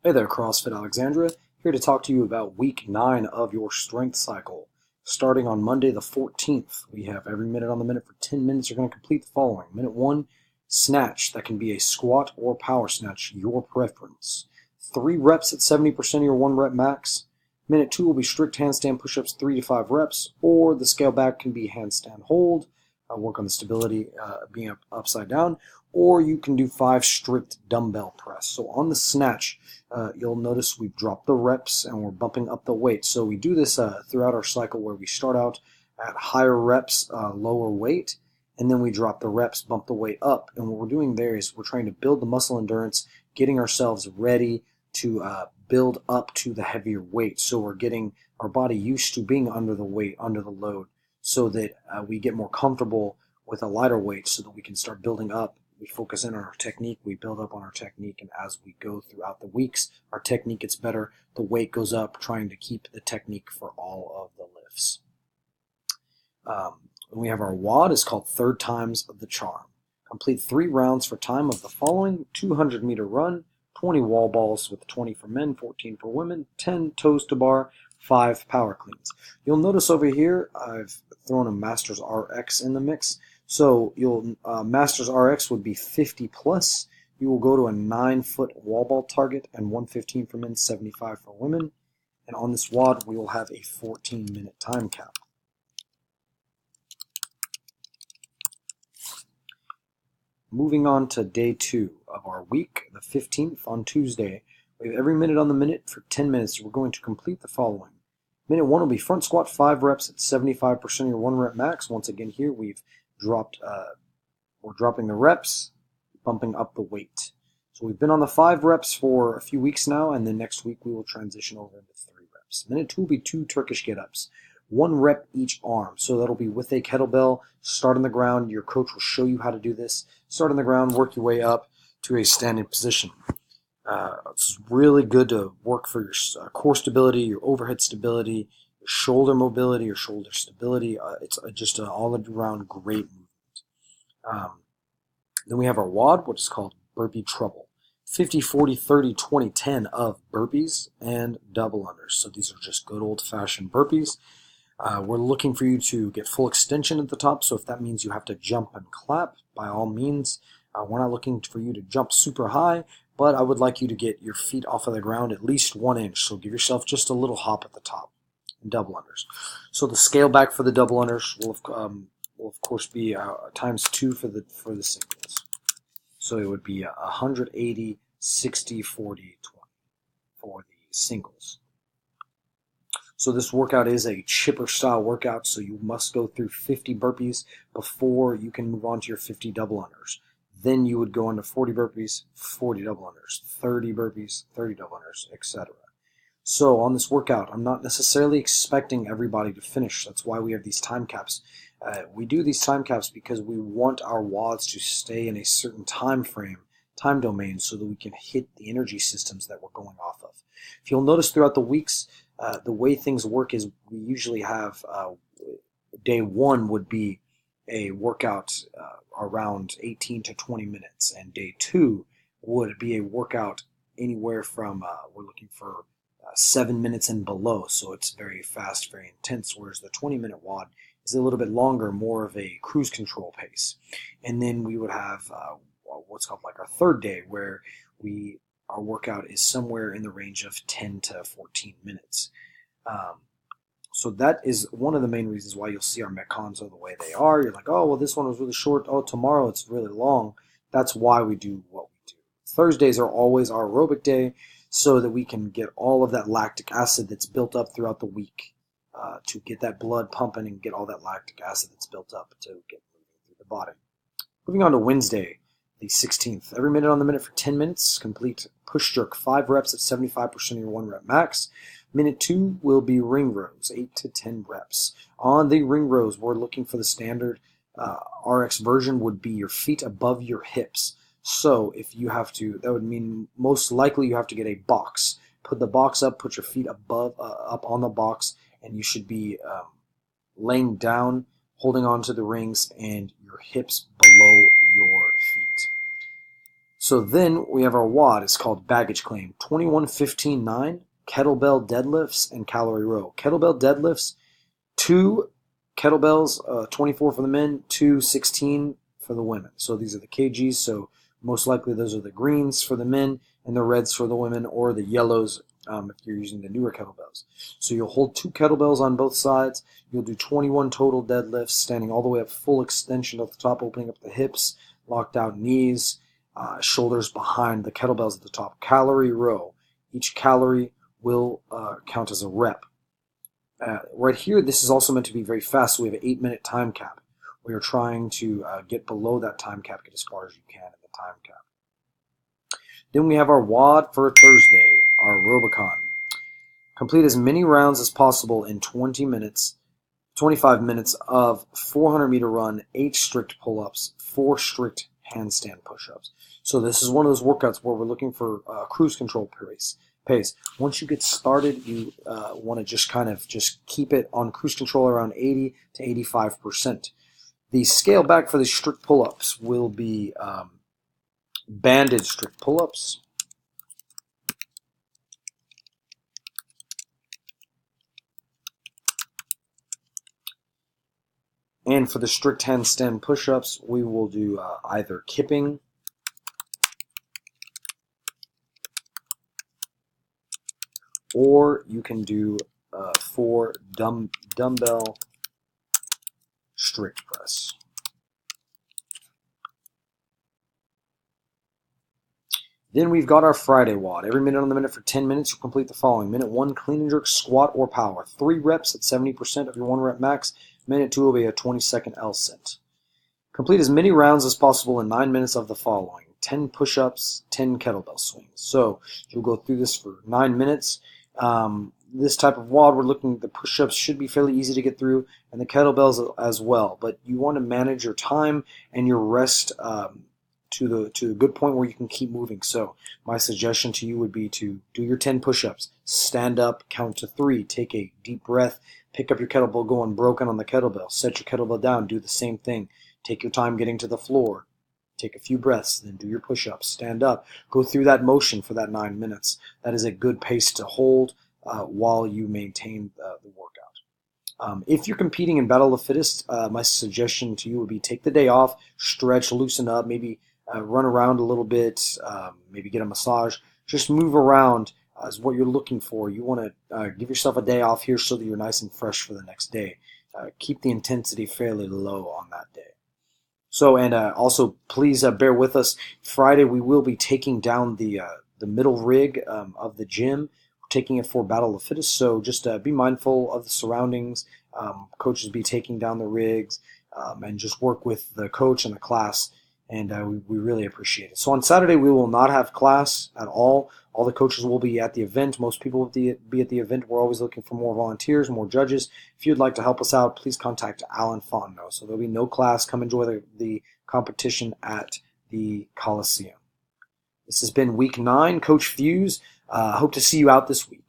Hey there, CrossFit Alexandra, here to talk to you about week 9 of your strength cycle. Starting on Monday the 14th, we have every minute on the minute for 10 minutes. You're going to complete the following. Minute 1, snatch. That can be a squat or power snatch, your preference. 3 reps at 70% of your 1 rep max. Minute 2 will be strict handstand push-ups, 3 to 5 reps, or the scale back can be handstand hold. Work on the stability, being upside down, or you can do 5 strict dumbbell press. So on the snatch, you'll notice we've dropped the reps and we're bumping up the weight. So we do this throughout our cycle where we start out at higher reps, lower weight, and then we drop the reps, bump the weight up. And what we're doing there is we're trying to build the muscle endurance, getting ourselves ready to build up to the heavier weight. So we're getting our body used to being under the weight, under the load, so that we get more comfortable with a lighter weight so that we can start building up. We focus in on our technique, we build up on our technique, and as we go throughout the weeks, our technique gets better, the weight goes up, trying to keep the technique for all of the lifts. We have our WOD, is called third times of the charm. Complete 3 rounds for time of the following: 200-meter run, 20 wall balls with 20 for men, 14 for women, 10 toes to bar, 5 power cleans. You'll notice over here I've thrown a Masters RX in the mix. So Masters RX would be 50 plus. You will go to a 9-foot wall ball target and 115 for men, 75 for women. And on this WOD, we will have a 14-minute time cap. Moving on to day 2 of our week, the 15th on Tuesday. We have every minute on the minute for 10 minutes. We're going to complete the following. Minute 1 will be front squat, 5 reps at 75% of your 1 rep max. Once again here, we're dropping the reps, bumping up the weight. So we've been on the 5 reps for a few weeks now, and then next week we will transition over into 3 reps. Minute 2 will be 2 Turkish get-ups, 1 rep each arm. So that'll be with a kettlebell. Start on the ground. Your coach will show you how to do this. Start on the ground, work your way up to a standing position. It's really good to work for your core stability, your overhead stability, your shoulder mobility, your shoulder stability. It's just an all-around great movement. Then we have our WOD, which is called burpee trouble. 50, 40, 30, 20, 10 of burpees and double unders. So these are just good old-fashioned burpees. We're looking for you to get full extension at the top, so if that means you have to jump and clap, by all means. We're not looking for you to jump super high, but I would like you to get your feet off of the ground at least 1 inch, so give yourself just a little hop at the top. Double unders. So the scale back for the double unders will of course be times 2 for the singles. So it would be 180, 60, 40, 20 for the singles. So this workout is a chipper style workout, so you must go through 50 burpees before you can move on to your 50 double unders. Then you would go into 40 burpees, 40 double unders, 30 burpees, 30 double unders, etc. So on this workout, I'm not necessarily expecting everybody to finish. That's why we have these time caps. We do these time caps because we want our WODs to stay in a certain time frame, time domain, so that we can hit the energy systems that we're going off of. If you'll notice throughout the weeks, the way things work is we usually have day 1 would be a workout around 18 to 20 minutes, and day 2 would be a workout anywhere from, we're looking for 7 minutes and below, so it's very fast, very intense, whereas the 20-minute WOD is a little bit longer, more of a cruise control pace. And then we would have what's called like our third day, where our workout is somewhere in the range of 10 to 14 minutes. So that is one of the main reasons why you'll see our Metcons are the way they are. You're like, oh, well, this one was really short. Oh, tomorrow it's really long. That's why we do what we do. Thursdays are always our aerobic day, so that we can get all of that lactic acid that's built up throughout the week, to get that blood pumping and get all that lactic acid that's built up to get moving through the body. Moving on to Wednesday, the 16th. Every minute on the minute for 10 minutes. Complete push jerk, 5 reps at 75% of your 1 rep max. Minute 2 will be ring rows, 8 to 10 reps. On the ring rows, we're looking for the standard RX version would be your feet above your hips. So if you have to, that would mean most likely you have to get a box. Put the box up, put your feet above, up on the box, and you should be laying down, holding on to the rings, and your hips below your feet. So then we have our WOD. It's called baggage claim. 21-15-9, kettlebell deadlifts and calorie row. Kettlebell deadlifts, 2 kettlebells, 24 for the men, 16 for the women. So these are the kgs. So most likely those are the greens for the men and the reds for the women, or the yellows if you're using the newer kettlebells. So you'll hold 2 kettlebells on both sides. You'll do 21 total deadlifts, standing all the way up, full extension at the top, opening up the hips, locked out knees, shoulders behind the kettlebells at the top. Calorie row. Each calorie will count as a rep. Right here, this is also meant to be very fast, so we have an 8-minute time cap. We are trying to get below that time cap, get as far as you can in the time cap. Then we have our WOD for Thursday, our Robicon. Complete as many rounds as possible in 25 minutes of 400-meter run, 8 strict pull-ups, 4 strict handstand push-ups. So this is one of those workouts where we're looking for cruise control pace. Once you get started, you want to just keep it on cruise control around 80 to 85%. The scale back for the strict pull-ups will be banded strict pull-ups, and for the strict handstand push-ups, we will do either kipping or you can do 4 dumbbell strict press. Then we've got our Friday WOD. Every minute on the minute for 10 minutes, you'll complete the following. Minute 1, clean and jerk, squat or power. 3 reps at 70% of your 1 rep max. Minute 2 will be a 20-second L-sit. Complete as many rounds as possible in 9 minutes of the following. 10 push-ups, 10 kettlebell swings. So you'll go through this for 9 minutes. This type of WOD, we're looking, the push-ups should be fairly easy to get through, and the kettlebells as well. But you want to manage your time and your rest to a good point where you can keep moving. So my suggestion to you would be to do your 10 push-ups, stand up, count to 3, take a deep breath, pick up your kettlebell, go unbroken on the kettlebell, set your kettlebell down, do the same thing. Take your time getting to the floor, take a few breaths, then do your push-ups, stand up, go through that motion for that 9 minutes. That is a good pace to hold while you maintain the workout. If you're competing in Battle of the Fittest, my suggestion to you would be take the day off, stretch, loosen up, maybe run around a little bit, maybe get a massage. Just move around is what you're looking for. You want to give yourself a day off here so that you're nice and fresh for the next day. Keep the intensity fairly low on that day. So, and also please bear with us. Friday we will be taking down the middle rig of the gym. We're taking it for Battle of the Fittest. So just be mindful of the surroundings. Coaches be taking down the rigs and just work with the coach and the class. And we really appreciate it. So on Saturday, we will not have class at all. All the coaches will be at the event. Most people will be at the event. We're always looking for more volunteers, more judges. If you'd like to help us out, please contact Alan Fontenot. So there'll be no class. Come enjoy the competition at the Coliseum. This has been week 9, Coach Fuse. Hope to see you out this week.